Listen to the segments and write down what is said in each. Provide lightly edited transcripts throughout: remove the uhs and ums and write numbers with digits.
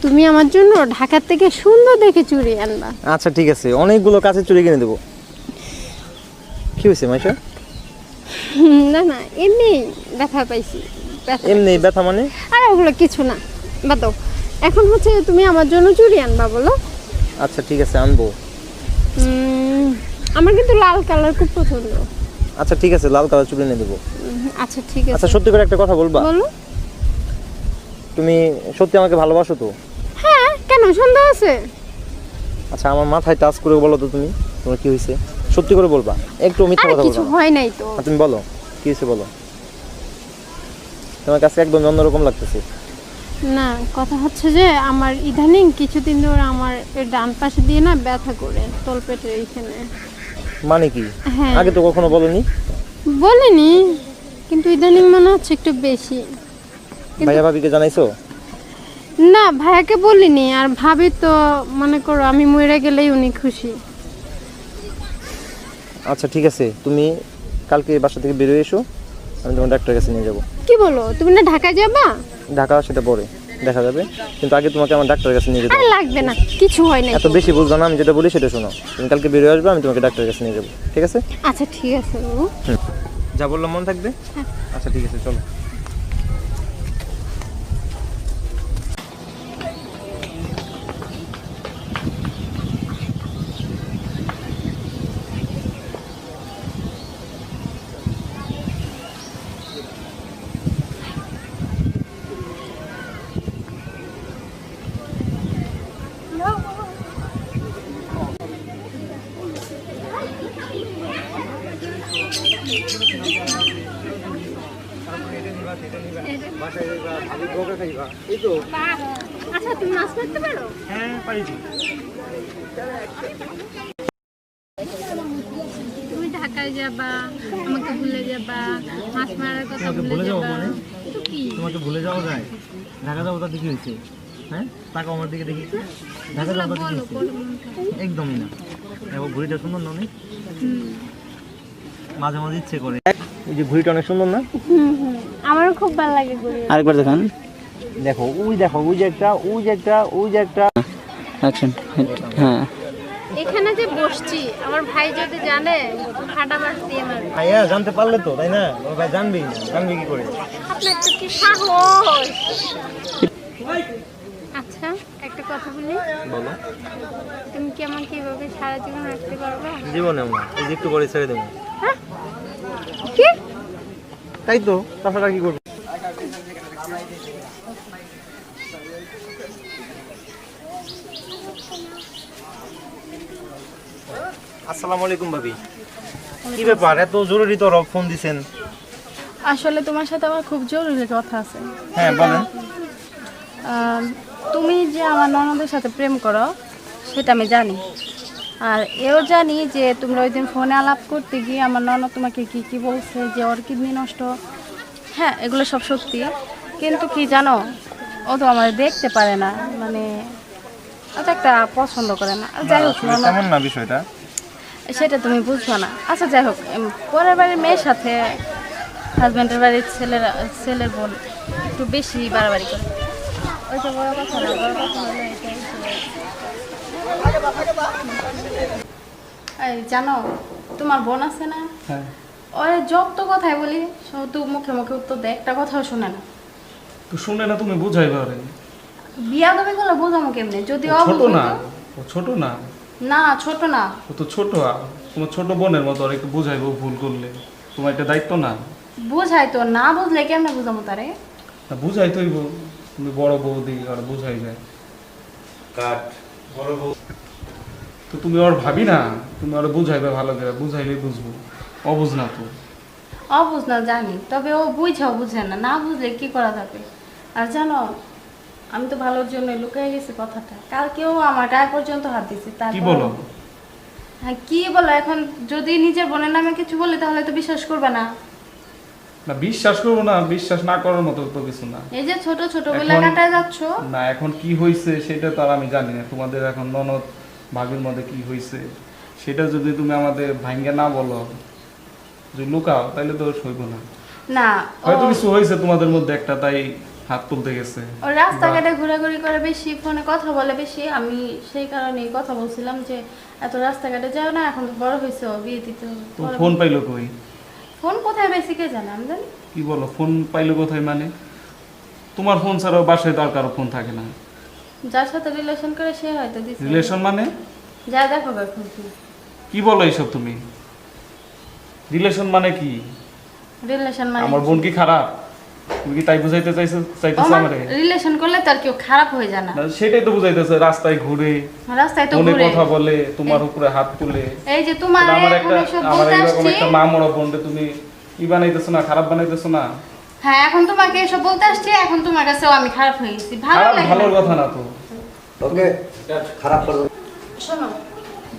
তুমি আমার জন্য ঢাকা থেকে সুন্দর দেখে চুড়ি আনবা। আচ্ছা ঠিক আছে, অনেকগুলো কাঁচের চুড়ি কিনে দেবো। কি হয়েছে মাইশা? না না, এমনি ব্যথা পাইছি। এমনি ব্যথা মানে? আর ওগুলো কিছু না, বাদ দাও। এখন হচ্ছে তুমি আমার জন্য চুড়ি আনবা বলো। আচ্ছা ঠিক আছে, আনবো। আমার কিন্তু লাল কালার খুব পছন্দ। আচ্ছা ঠিক আছে, লাল কালার চুড়ি এনে দেবো। আচ্ছা ঠিক আছে। আচ্ছা সত্যি করে একটা কথা বলবা? বলো। তুমি সত্যি আমাকে ভালোবাসো তো? হ্যাঁ, কেন সন্দেহ আছে? আচ্ছা আমার মাথায় টাচ করে বলো তো তুমি, তোমার কি হয়েছে? সত্যি করে বলবা, একটু মিথ্যা কথা বলবা। কিছু হয় নাই তো। তুমি বলো কি হয়েছে, বলো। তোমার কাছে একদম অন্যরকম লাগতেছে। না, কথা হচ্ছে যে আমার ইদানিং কিছুদিন ধরে আমার ডান পাশে দিয়ে না ব্যথা করে তলপেটের এইখানে। মানে কি? হ্যাঁ। আগে তো কখনো বলনি। বলিনি, কিন্তু ইদানিং মনে হচ্ছে একটু বেশি। ভাইয়া ভাবিকে জানাইছো? না, ভাইয়াকে বলিনি। আর ভাবি তো মনে করো আমি মরে গেলেই উনি খুশি। আচ্ছা ঠিক আছে, তুমি কালকে বাসা থেকে বেরিয়ে এসো, আমি তোমার ডাক্তারের কাছে নিয়ে যাবো। কি বলো, তুমি না ঢাকা যাবা? ঢাকা সেটা পরে দেখা যাবে, কিন্তু আগে তোমাকে আমার ডাক্তারের কাছে নিয়ে যেতে আর হবে। লাগবে না, কিছু হয় না। এত বেশি বুঝছো না, আমি যেটা বলি সেটা শোনো। তুমি কালকে বেরিয়ে আসবে, আমি তোমাকে ডাক্তারের কাছে নিয়ে যাবো, ঠিক আছে? আচ্ছা ঠিক আছে বাবু। যা বললাম মনে থাকবে? আচ্ছা ঠিক আছে, চলো। আচ্ছা, তুমি মাছ মারতে পারো? হ্যাঁ পারি। তুমি ঢাকায় যাবা, আমাকে ভুলে যাবা, মাছ মারার কথা ভুলে যাবা। তো কি? তোমাকে ভুলে যাওয়া যায়? ঢাকা যাবো তাতে কি হয়েছে? হ্যাঁ তাকে আমার দিকে দেখি, ঢাকা যাবো তাতে কি বলো, হয়েছে? বলো মনটা। একদমই না। দেখো ঘুড়িটা সুন্দর না অনেক? মাঝে মাঝে ইচ্ছে করে। এই যে ঘুড়িটা অনেক সুন্দর না? আমারও খুব ভালো লাগে ঘুরে। আরেকবার দেখান। দেখো ওই যে একটা, ওই যে একটা। অ্যাকশন। হ্যাঁ এখানে যে বসছি, আমার ভাই যদি জানে ফাটা বাস দিয়ে মারবে। ভাইয়া জানতে পারলে তো, তাই না? ওর ভাই জানবি কি করে? আপনার তো কি সাহস! আচ্ছা, একটা কথা বলি। বলো। তুমি কি আমাকে এভাবে সারা জীবন রাখতে পারবে? জীবনেও না, এই যে একটু করে ছেড়ে দেবো। হ্যাঁ? কি? তাই তো, তাছাড়া কি করবো? আসসালামু আলাইকুম ভাবি। কি ব্যাপার, এত জরুরি তো ফোন দিছেন? আসলে তোমার সাথে আমার খুব জরুরি কথা আছে। হ্যাঁ বলেন। তুমি যে আমার ননদের সাথে প্রেম করো সেটা আমি জানি, আর এও জানি যে তোমরা ওই দিন ফোনে আলাপ করতে গিয়ে আমার ননদ তোমাকে কি কি বলছে, যে ওর কিডনি নষ্ট। হ্যাঁ, এগুলো সব সত্যি, কিন্তু কি জানো, ও তো আমাদের দেখতে পারে না, মানে ও তো একটা পছন্দ করে না। আর যাই হোক, তেমন না বিষয়টা। সেটা তুমি বুঝছো না। আচ্ছা যাই হোক, পরের বাড়ির মেয়ের সাথে হাজব্যান্ডের বাড়ির ছেলের বোন একটু বেশি বাড়াবাড়ি করে। ওইটা বড় কথা না, বড় কথা হলো এটাই যে, এই জানো তোমার বোন আছে না, হ্যাঁ ওরে যত কথাই বলি শুধু মুখে মুখে উত্তর দেয়, একটা কথাও শোনে না। তো শুনে না, তুমি বুঝাইবা রে। বিয়া দেবে গুলো বোঝামো কেমনে যদি ছোট না, ও ছোট না। না ছোট না, ও তো ছোট, তোমার ছোট বোনের মতো, আর একটু বুঝাইবো ভুল করলে। তোমার একটা দায়িত্ব না? বুঝাই তো, না বুঝলে কেমনে বুঝামো তারে? না বুঝাই তৈব, তুমি বড় বৌদি আর বুঝাই যায় কাট বড় বউ। তো তুমি ওর ভাবি না, তুমি ওরা বুঝাইবে ভালো করে, বুঝাইলেই বুঝবো। অবুঝ না তো। অবুঝ না জানি, তবে ও বুঝাও বুঝে না, না বুঝলে কি করা যাবে। আর জানো, আমি তো ভালোর জন্য লুকিয়ে গেছি কথাটা, কালকেও আমার গায়ে পর্যন্ত হাত দিছি। কি বলো? হ্যাঁ কি বলো, এখন যদি নিজের বোনের নামে কিছু বলি তাহলে তো বিশ্বাস করবে না। না বিশ্বাস করবো না, বিশ্বাস না করার মতো তো কিছু না। এই যে ছোট ছোট বেলা এখন- কাটায় যাচ্ছ। না এখন কি হয়েছে সেটা তো আর আমি জানি না, তোমাদের এখন ননদ ভাবির মধ্যে কি হয়েছে সেটা যদি তুমি আমাদের ভাঙ্গে না বলো, যদি লুকাও, তাহলে তো সইব না। না ও হয়তো কিছু হয়েছে তোমাদের মধ্যে একটা, তাই হাত তুলতে গেছে। ও রাস্তাঘাটে ঘোরাঘুরি করে বেশি, ফোনে কথা বলে বেশি, আমি সেই কারণেই কথা বলছিলাম যে এত রাস্তাঘাটে যাও না, এখন তো বড় হয়েছে, বিয়ে দিতে হবে। তো ফোন পাইলো কই? ফোন কোথায় বেশি কে জানে, আমি জানি। কি বলো ফোন পাইলো কোথায় মানে? তোমার ফোন ছাড়াও বাসায় তো আর কারো ফোন থাকে না। যার সাথে রিলেশন করে সে হয়তো দিছে। রিলেশন মানে? যা দেখো এখন কি বলো এইসব তুমি? রিলেশন মানে কি? রিলেশন মানে আমার বোন কি খারাপ? তুমি কি তাই বুঝাইতে চাইতেছো আমারে? রিলেশন করলে তার কেউ খারাপ হয়ে যায় না। না, সেটাই তো বুঝাইতেছে। রাস্তায় ঘুরে, রাস্তায় তো ফোনে ঘুরে কথা বলে, তোমার উপরে হাত তুলে। এই যে তোমার আমার এখন একটা এসব আমার বলতে এইরকম আসছি। একটা মা মরা বোনকে তুমি কি বানাইতেছো না, খারাপ বানাইতেছো না? হ্যাঁ, এখন তোমাকে এসব বলতে আসছি, এখন তোমার কাছেও আমি খারাপ হয়ে গেছি। ভালো খারাপ লাগে ভালোর না। কথা না তো। ওকে খারাপ করবে। শোনো,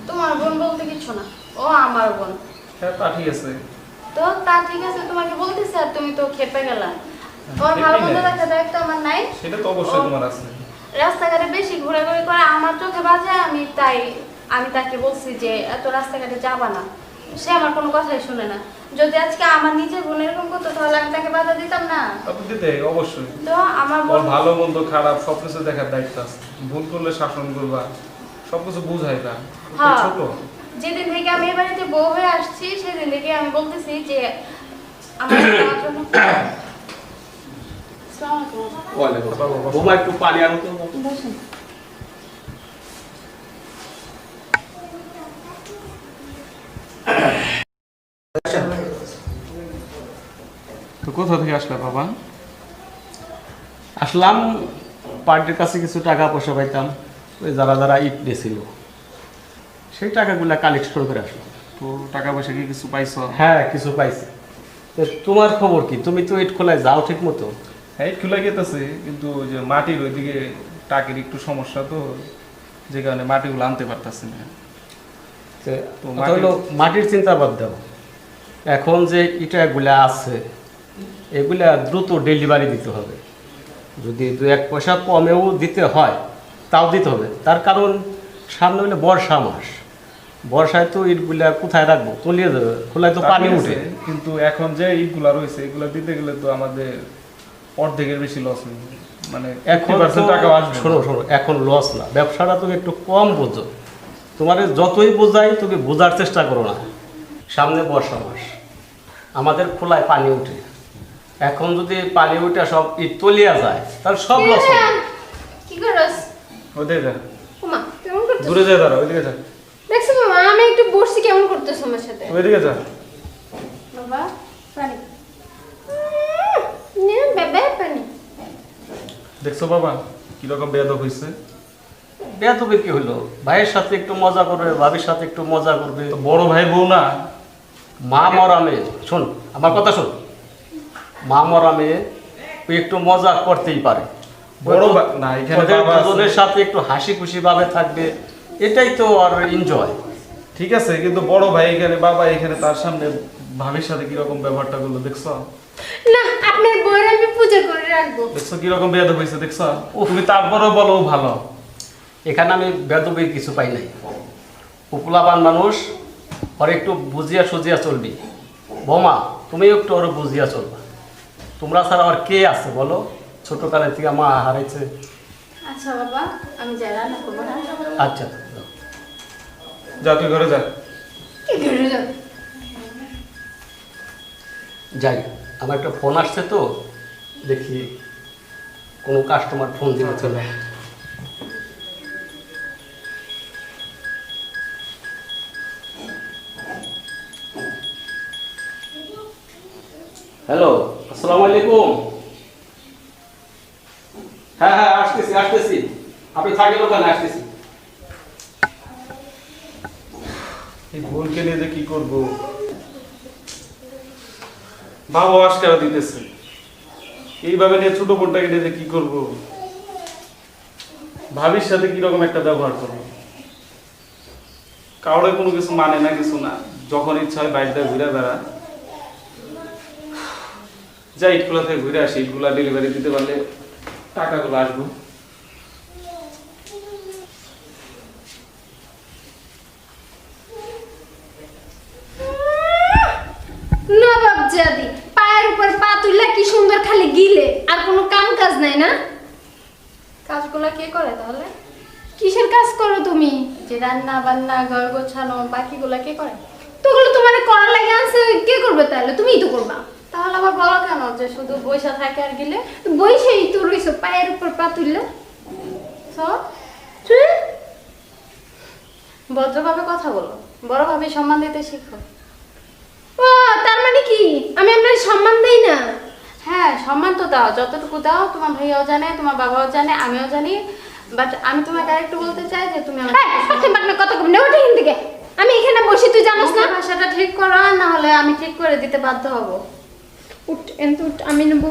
তোমার বোন বলতে কিছু না, ও আমার বোন। হ্যাঁ তা ঠিক আছে। তো তা ঠিক আছে, তোমাকে বলতেছি আর তুমি তো খেপে গেলা। ওর ভালো খেপেই মন্দ নাই। দেখা দায়িত্ব আমার নাই। সেটা তো অবশ্যই ও- তোমার আছে। রাস্তাঘাটে বেশি ঘোরাঘুরি করে আমার চোখে বাজে, আমি তাকে বলছি যে এত রাস্তাঘাটে যাবা না। সে আমার কোনো কথাই শুনে না। যদি আজকে আমার নিজের বোন এরকম করতো তাহলে আমি তাকে বাধা দিতাম না। তারপর দিতে অবশ্যই। তো আমার ওর বোন ভালো মন্দ খারাপ সবকিছু দেখার দায়িত্ব আছে। ভুল করলে শাসন করবা, সবকিছু বুঝাইবা। হ্যাঁ। ছোট যেদিন থেকে আমি এ বাড়িতে বউ হয়ে আসছি সেদিন থেকে আমি বলতেছি যে আমার যাওয়ার জন্য আসসালামু আলাইকুম। বোমা একটু পানি আনো তো। বসুন। তো কোথা থেকে আসলে বাবা? আসলাম পার্টির কাছে কিছু টাকা পয়সা পাইতাম, ওই যারা যারা ইট দিয়েছিল সেই টাকাগুলো কালেক্ট করে আসলাম। তো টাকা পয়সা কি কিছু পাইছো? হ্যাঁ কিছু পাইছি। তো তোমার খবর কি? তুমি তো ইট খোলায় যাও ঠিক মতো? হ্যাঁ খোলা গেতেছে, কিন্তু ওই যে মাটির ওইদিকে টাকের একটু সমস্যা, তো যে কারণে মাটিগুলো আনতে পারতাছি না। তো কথা হলো মাটির চিন্তা বাদ দাও, এখন যে ইটাগুলা আছে এগুলা দ্রুত ডেলিভারি দিতে হবে। যদি 2-1 পয়সা কমেও দিতে হয় তাও দিতে হবে। তার কারণ সামনে হলে বর্ষা মাস, বর্ষায় তো ইটগুলা কোথায় রাখবো? তলিয়ে যাবে, খোলায় তো পানি উঠে। কিন্তু এখন যে ইটগুলা রয়েছে এগুলা দিতে গেলে তো আমাদের অর্ধেকের বেশি লস হয়ে যাবে। মানে এখন 50% টাকাও আসবে না। শোনো শোনো, এখন লস না, ব্যবসাটা তুমি একটু কম বোঝো। তোমার যতই বোঝাই তুমি বোঝার চেষ্টা করো না। সামনে বর্ষা মাস, আমাদের খোলায় পানি উঠে। এখন যদি পানি উঠে সব ইট তলিয়া যায় তাহলে সব লস হবে। কি করস? ওদিকে যা, ওমা কেমন করতেছ? দূরে যা, দাঁড়া ওইদিকে যা, দেখছো মামা, আমি একটু বসছি, কেমন করতেছ আমার সাথে? ওইদিকে যা। বাবা পানি। নে বাবা পানি। দেখছো বাবা কিরকম বেয়াদব হয়েছে? বেয়াদবি কি হলো? ভাইয়ের সাথে একটু মজা করবে, ভাবির সাথে একটু মজা করবে। তো বড় ভাই বউ না? মা মরা মেয়ে, শোন আমার কথা শোন, মা মরা মেয়ে তুই একটু মজা করতেই পারে। বড় না, এখানে ওদের বাবা আছে। দুজনের সাথে একটু হাসি খুশি ভাবে থাকবে, এটাই তো আর এনজয়। ঠিক আছে, কিন্তু বড় ভাই এখানে, বাবা এখানে, তার সামনে ভাবির সাথে কিরকম ব্যবহারটা করলো দেখছো? না, আপনার বউয়ের আমি পূজা করে রাখবো। দেখছো কিরকম বেয়াদব হয়েছে দেখছো? তুমি তারপরেও বলো ও ভালো। এখানে আমি বেদবির কিছু পাই নাই। উপলাবান মানুষ, ওর একটু বুঝিয়া সুজিয়া চলবি। বোমা তুমি একটু ওর বুঝিয়া চলবা। তোমরা ছাড়া আর কে আছে বলো? ছোটকালের থেকে মা হারাইছে। আচ্ছা বাবা, আমি যাই রান্না করবো না। আচ্ছা যা তুই ঘরে যা। কি করে যাও? যাই, আমার একটা ফোন আসছে তো, দেখি কোনো কাস্টমার ফোন দিলে চলে। হ্যালো, আসসালামু আলাইকুম। হ্যাঁ হ্যাঁ আসতেছি আসতেছি, আপনি থাকেন ওখানে, আসতেছি। এই বোনকে নিয়ে যে কি করবো, বাবা আজকাল দিতেছে, এইভাবে নিয়ে ছোট বোনটাকে নিয়ে যে কি করবো, ভাবির সাথে কিরকম একটা ব্যবহার করবো। কাউরে কোনো কিছু মানে না, কিছু না, যখন ইচ্ছা হয় বাইকটা ঘুরে বেড়া। যাই ইটগুলা থেকে ঘুরে আসি, ইটগুলা ডেলিভারি দিতে পারলে টাকাগুলো আসবো। নবাব জাদি পায়ের উপর পা তুললে কি সুন্দর খালি গিলে, আর কোনো কাম কাজ নাই। তাহলে? কিসের কাজ করো তুমি? যে রান্না বান্না ঘর গোছানো বাকিগুলো কে করে? তোগুলো তোমার করার লাগে আছে, কে করবে তাহলে? তুমিই তো করবা। তাহলে আবার বলো কেন যে শুধু বইসা থাকে আর গেলে? বইসেই তো রইছো পায়ের উপর পা তুললে। ভদ্রভাবে কথা বলো, বড়ভাবে সম্মান দিতে শিখো। ও তার মানে কি আমি আপনার সম্মান দেই না? হ্যাঁ, সম্মান তো দাও, যতটুকু দাও। তোমার ভাইয়াও জানে, তোমার বাবাও জানে, আমিও জানি। বাট আমি তোমাকে আরেকটু বলতে চাই যে তুমি আমার কথা কম না, ওটা হিন্দিকে। আমি এখানে বসি, তুই জানোস না? ভাষাটা ঠিক করো, না হলে আমি ঠিক করে দিতে বাধ্য হব। উঠ এন্ত উঠ, আমি নেব।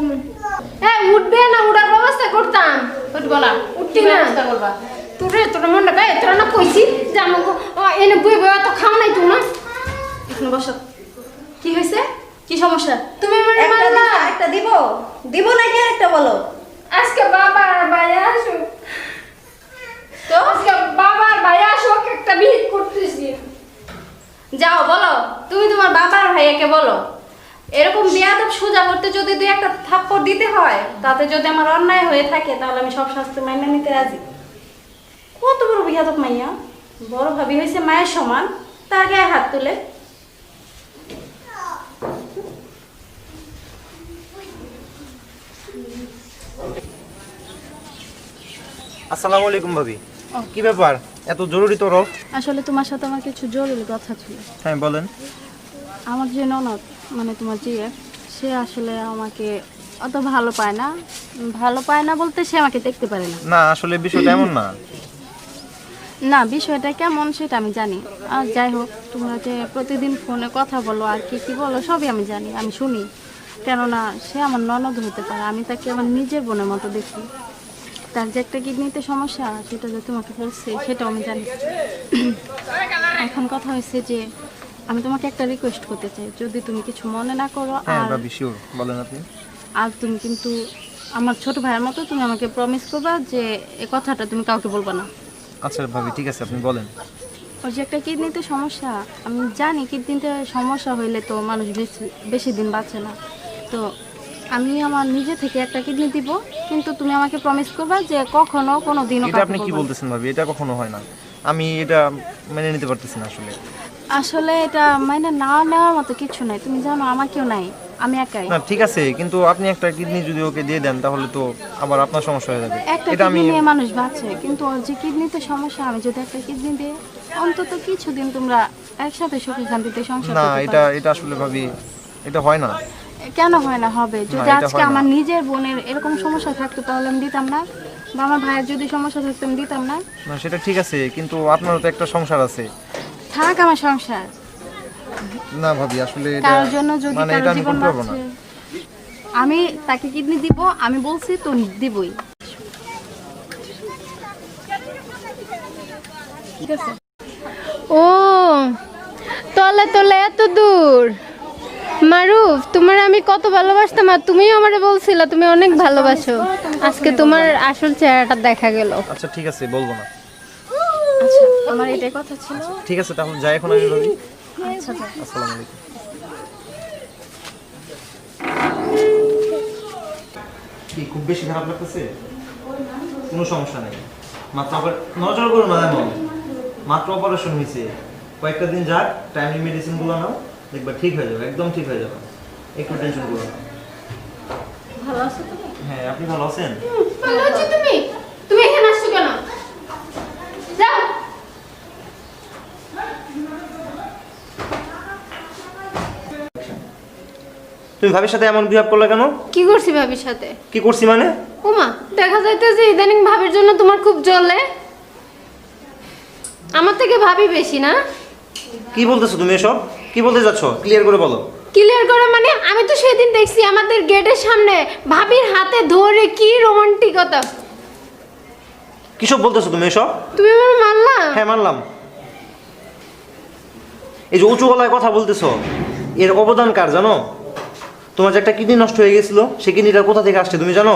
হ্যাঁ উঠবে না, উড়ার ব্যবস্থা করতাম। উঠবো না, উঠতি না? ব্যবস্থা করবা। তোরা মনে রাখবে, তোরা না কইছি যে আমাকে এনে বই বই তো খাও নাই তো না। এখানে বসো। কি হয়েছে? কি সমস্যা? তুমি আমার মারলা। একটা দিব নাকি আরেকটা বলো? আজকে বাবা আর ভাইয়া আসুক, তো আজকে বাবা আর ভাইয়া আসুক, একটা বিহিত করতেছি। যাও বলো, তুমি তোমার বাবা আর ভাইয়াকে বলো। এরকম বেয়াদব সোজা করতে যদি দুই একটা থাপ্পড় দিতে হয়, তাতে যদি আমার অন্যায় হয়ে থাকে, তাহলে আমি সব শাস্তি মাইনে নিতে রাজি। কত বড় বেয়াদব মাইয়া! বড় ভাবি হয়েছে মায়ের সমান, তার গায়ে হাত তুলে। আসসালামু আলাইকুম ভাবি। কি ব্যাপার, এত জরুরি তরফ? আসলে তোমার সাথে আমার কিছু জরুরি কথা ছিল। হ্যাঁ বলেন। আমার যে ননদ, মানে তোমার জিএফ, সে আসলে আমাকে অত ভালো পায় না। ভালো পায় না বলতে সে আমাকে দেখতে পারে না। না আসলে বিষয়টা এমন না। না, বিষয়টা কেমন সেটা আমি জানি। আর যাই হোক, তোমরা যে প্রতিদিন ফোনে কথা বলো আর কি কি বলো সবই আমি জানি, আমি শুনি। কেননা সে আমার ননদ হতে পারে, আমি তাকে আমার নিজের বোনের মতো দেখি। তার যে একটা কিডনিতে সমস্যা, সেটা যে তোমাকে বলছে সেটাও আমি জানি। এখন কথা হয়েছে যে আমি তোমাকে একটা রিকোয়েস্ট করতে চাই, যদি তুমি কিছু মনে না করো। হ্যাঁ আর ভাবি শিওর, বলেন আপনি। আর তুমি কিন্তু আমার ছোট ভাইয়ের মতো, তুমি আমাকে প্রমিস করবা যে এই কথাটা তুমি কাউকে বলবা না। আচ্ছা ভাবি ঠিক আছে, আপনি বলেন। ওর যে একটা কিডনিতে সমস্যা, আমি জানি কিডনিতে সমস্যা হইলে তো মানুষ বেশি দিন বাঁচে না। তো আমি আমার নিজে থেকে একটা কিডনি দিব, কিন্তু তুমি আমাকে প্রমিস করবা যে কখনো কোনো দিনও এটা আপনি কি বলতেছেন ভাবি? এটা কখনো হয় না, আমি এটা মেনে নিতে পারতেছি না আসলে। আসলে এটা মানে না নেওয়ার মতো কিছু নাই, তুমি জানো আমার কেউ নাই, আমি একাই। না ঠিক আছে, কিন্তু আপনি একটা কিডনি যদি ওকে দিয়ে দেন তাহলে তো আবার আপনার সমস্যা হয়ে যাবে। একটা এটা আমি কিডনি নিয়ে মানুষ বাঁচে, কিন্তু ওর যে কিডনিতে সমস্যা, আমি যদি একটা কিডনি দিই, অন্তত কিছুদিন তোমরা একসাথে সুখে শান্তিতে সংসার না, করতে এটা পারো। এটা আসলে ভাবি এটা হয় না। কেন হয় না? হবে। যদি এটা আজকে হয় না। আমার নিজের বোনের এরকম সমস্যা থাকতো তাহলে আমি দিতাম না, বা আমার ভাইয়ের যদি সমস্যা থাকতো আমি দিতাম না। না সেটা ঠিক আছে, কিন্তু আপনারও তো একটা সংসার আছে। থাক আমার সংসার, না ভাবি আসলে এটা কারোর জন্য যদি মানে কারো এটা আমি জীবন করতে পারবো না। বাঁচে, আমি তাকে কিডনি দিব, আমি বলছি তো দিবই। ঠিক আছে? ও তলে তলে এত দূর। মারুফ, তোমার আমি কত ভালোবাসতাম, আর তুমিও আমারে বলছিলা তুমি অনেক ভালোবাসো। আজকে তোমার আসল চেহারাটা দেখা গেল। আচ্ছা ঠিক আছে, বলবো না। আচ্ছা, আমার এটাই কথা ছিল। ঠিক আছে তাহলে যাই এখন আমি ভাবি। আচ্ছা যাও। আসসালামু আলাইকুম। কি খুব বেশি খারাপ লাগতেছে? কোনো সমস্যা নেই, মাত্র নজর করো না, এমন মাত্র অপারেশন হয়েছে, কয়েকটা দিন যাক, টাইমলি মেডিসিনগুলো নাও, দেখবা ঠিক হয়ে যাবে, একদম ঠিক হয়ে যাবে, একটু টেনশন করো না। ভালো আছো তুমি? হ্যাঁ আপনি ভালো আছেন? ভালো আছি। তুমি তুমি এখানে আসছো কেন? যাও। তুমি ভাবির সাথে এমন বিহেভ করলে কেন? কি করছি ভাবির সাথে? কি করছি মানে? ওমা, দেখা যাইতে যে ইদানিং ভাবির জন্য তোমার খুব জ্বলে। আমার থেকে ভাবি বেশি না? কি বলতেছো তুমি এসব? কি বলতে যাচ্ছ? ক্লিয়ার করে বলো। ক্লিয়ার করে মানে, আমি তো সেদিন দেখছি আমাদের গেটের সামনে ভাবির হাতে ধরে কি রোমান্টিকতা। কিসব বলতেছো তুমি এসব? তুমি আমার মানলা? হ্যাঁ মানলাম। এই যে উঁচু গলায় কথা বলতেছো, এর অবদান কার জানো? তোমার যে একটা কিডনি নষ্ট হয়ে গেছিল, সেই কিডনিটা কোথা থেকে আসছে তুমি জানো?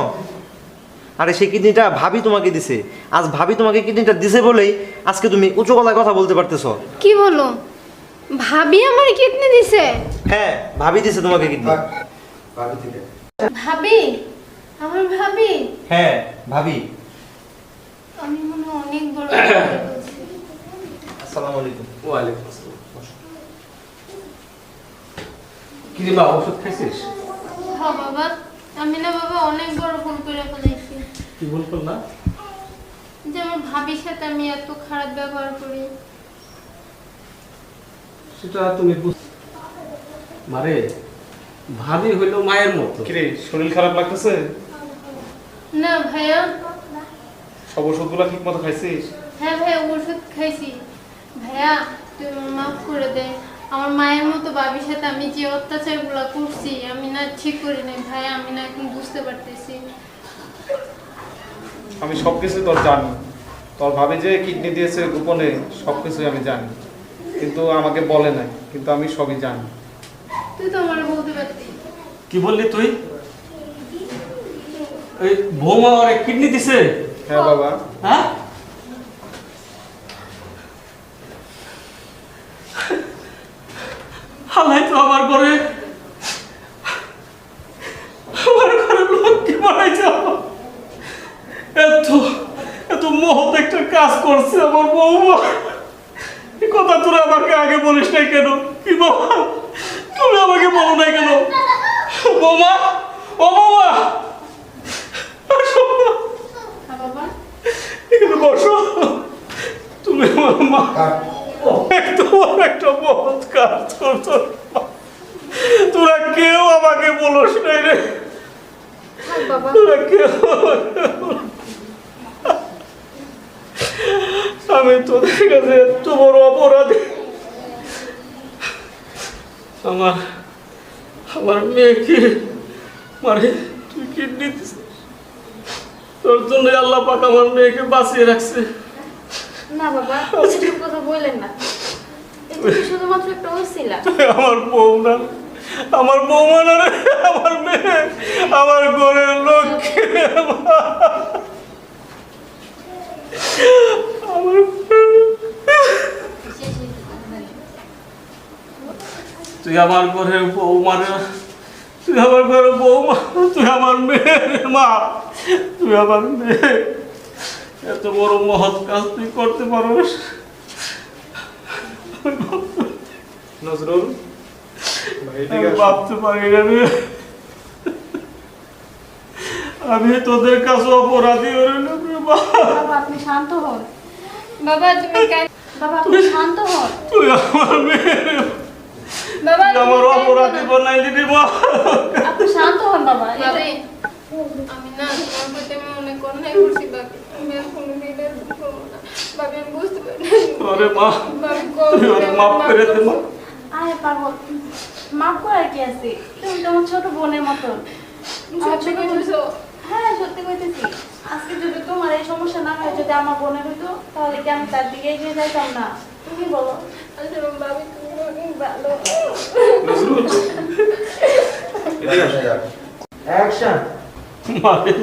আরে সেই কিডনিটা ভাবি তোমাকে দিছে। আজ ভাবি তোমাকে কিডনিটা দিছে বলেই আজকে তুমি উঁচু গলায় কথা বলতে পারতেছো। কি বলো? ভাবি আমার কিডনি দিছে? হ্যাঁ ভাবি দিছে তোমাকে কিডনি। ভাবি? আমার ভাবি? হ্যাঁ ভাবি। আমি মনে হয় অনেক বড় ভুল করেছি। আসসালামু আলাইকুম। ওয়ালাইকুম আসসালাম। কি রে মা, ওষুধ খাইছিস? হ্যাঁ বাবা, আমি না বাবা অনেক বড় ভুল করে ফেলেছি। কি ভুল করলা? যে আমার ভাবির সাথে আমি এত খারাপ ব্যবহার করি। সেটা তুমি মারে, ভাবি হইল মায়ের মতো। কিরে, শরীর খারাপ লাগতেছে? না ভাইয়া। সব ওষুধগুলো ঠিক মতো খাইছিস? হ্যাঁ ভাইয়া, ওষুধ খাইছি। ভাইয়া তুই আমার মাফ করে দে। আমার মায়ের মতো ভাবির সাথে আমি যে অত্যাচারগুলো করছি আমি না ঠিক করি নাই ভাইয়া। আমি না এখন বুঝতে পারতেছি। আমি সবকিছু তোর জানি। তোর ভাবি যে কিডনি দিয়েছে গোপনে, সবকিছুই আমি জানি, কিন্তু আমাকে বলে নাই, কিন্তু আমি সবই জানি। তুই তো আমার বলতে পারতি। কি বললি তুই? এই বৌমা ওরে কিডনি দিছে? হ্যাঁ বাবা। হ্যাঁ, হালাই তো আমার ঘরে লক্ষ্মী বানাইছে। এত এত মহৎ একটা কাজ করছে আমার বৌমা। এই কথা তোরা আমাকে আগে বলিস নাই কেন? কি বাবা, তুমি আমাকে বলো নাই কেন? বৌমা, ও বৌমা, আসো। হ্যাঁ বাবা। এখানে বসো। তুমি আমার মা, তোমার একটা মহৎ কাজ করছো। তোরা কেউ আমাকে বলোস নাই রে। হ্যাঁ বাবা। তোরা কেউ, আমি তোদের কাছে এত বড় অপরাধী। আমার আমার মেয়েকে মানে তুই কিডনি দিস, তোর জন্য আল্লাহ পাক আমার মেয়েকে বাঁচিয়ে রাখছে। না বাবা, এসব কথা বললেন না। এটা তো শুধুমাত্র একটা ওসিলা। আমার বউ না, আমার বৌমা না রে, আমার মেয়ে, আমার ঘরের লক্ষ্মী। তুই আমার ঘরের বৌমা রে, তুই আমার ঘরের বৌমা, তুই আমার মেয়ের মা, তুই আমার মেয়ে। এত বড় মহৎ কাজ তুই করতে পারোস? নজরুল ভাই, ঠিক আমি আছে। ভাবতে পারি না রে। আমি তোদের কাছে অপরাধী হয়ে গেলাম রে মা। বাবা আপনি শান্ত হন। বাবা তুমি কেন? বাবা আপনি শান্ত হন। তুই আমার মেয়ে, বাবা তুই আমার অপরাধী বানাইলি রে মা। আপনি শান্ত হন বাবা। ভাবি, আমি না তোমার প্রতি আমি অনেক অন্যায় করছি ভাবি। আমি আর কোনোদিন এরকম করবো না ভাবি। আমি বুঝতে পারি আরে মা, ভাবি, তুই ওরে মাফ করে দে মা। আরে পাগল, মাফ করার কি আছে? তুমি তো আমার ছোট বোনের মতন। সত্যি কইতেছো? হ্যাঁ সত্যি কইতেছি। আজকে যদি তোমার এই সমস্যা না হয়, যদি আমার বোনের হইতো, তাহলে কি আমি তার দিকে এগিয়ে যাইতাম না? তুমি বলো। আসলে ভাবি তুমি অনেক ভালো। নজরুল, অ্যাকশন। মা রে,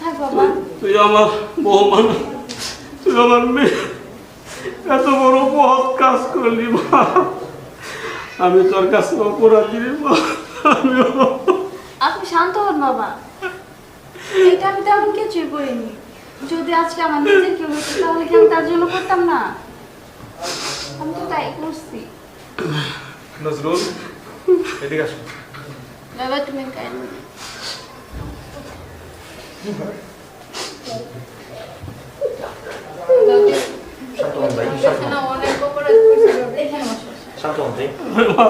হ্যাঁ বাবা। তুই আমার বৌমা না, তুই আমার মেয়ে। এত বড় মহৎ কাজ করলি মা। আমি তোর কাছে অপরাধী রে মা। আপনি শান্ত হন বাবা। এটা আমি তেমন কিছুই করিনি। যদি আজকে আমার নিজের কেউ হতো, তাহলে কি আমি তার জন্য করতাম না? আমি তো তাই করছি। নজরুল এদিকে আসো। বাবা তুমি কেন? ভাবি, শান্ত হন ভাই, আমার শান্ত কাছে হন। না অনেক অপরাধ করছি ভাবি। এখানে বসো। শান্ত হন ভাই। মা,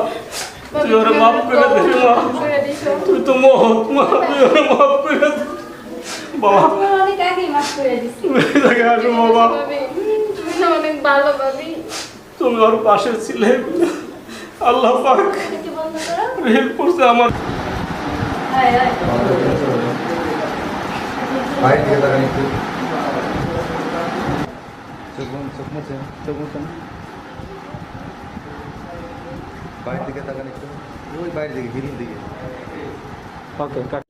তুই ওরে মাফ করে দে মা। করে দিছো। তুই তো মহৎ মা, তুই ওরে মাফ করে দে বাবা। আপনার অনেক আগেই মাফ করে দিছি। তুমি এদিকে আসো বাবা। ভাবি, তুমি না অনেক ভালো ভাবি। তুমি ওর পাশে ছিলে, আল্লাহ পাক কি বন্ধ করো? হেল্প করছে আমার। হায় হায়। বাইরে দিকে তাকান একটু চোখ মুছে বাইরের দিকে তাকান একটু ওই বাইরের দিকে হিরুর দিকে ওকে।